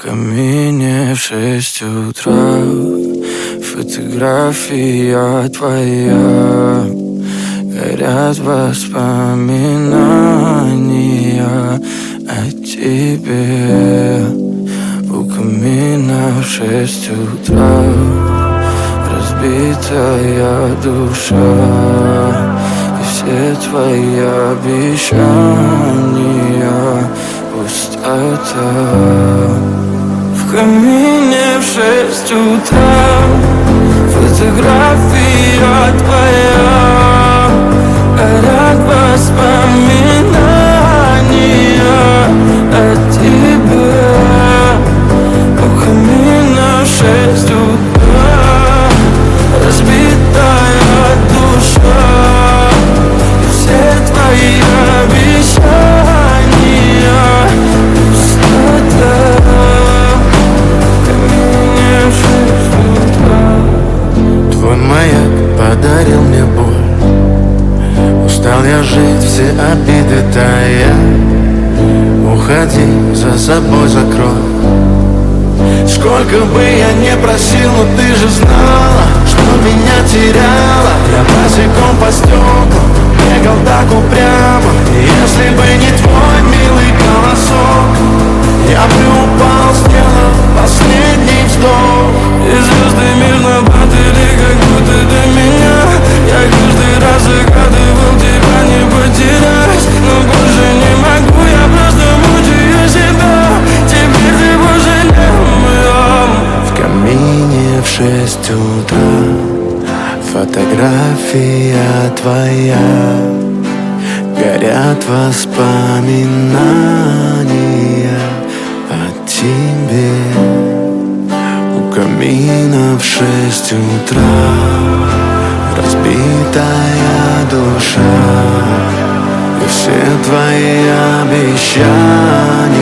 камине в 6 утра фотография твоя. Горят воспоминания о тебе. У камина в 6 утра разбитая душа, и все твои обещания пустота. В камине в 6 утра фотография твоя. Горят воспоминания о тебе. У камина в 6 утра разбитая душа, и все твои обещания пустота. В камине в 6 утра. Твой маяк подарил мне боль. Устал я жить, все обиды тая. Уходи, за собой закрой. Сколько бы я не просил, но ты же знала, что меня теряла. Я босиком по стеклам бегал так упрямо. Если бы не твой милый голосок, я бы упал, сделал последний вздох. И звезды мирно падали, как будто до меня. Я каждый раз загадывал тебя не потерять, но больше не могу, я просто мучаю себя. Теперь ты пожалел моем. В камине в 6 утра фотография твоя. Горят воспоминания о тебе. У камина в 6 утра разбитая душа, и все твои обещания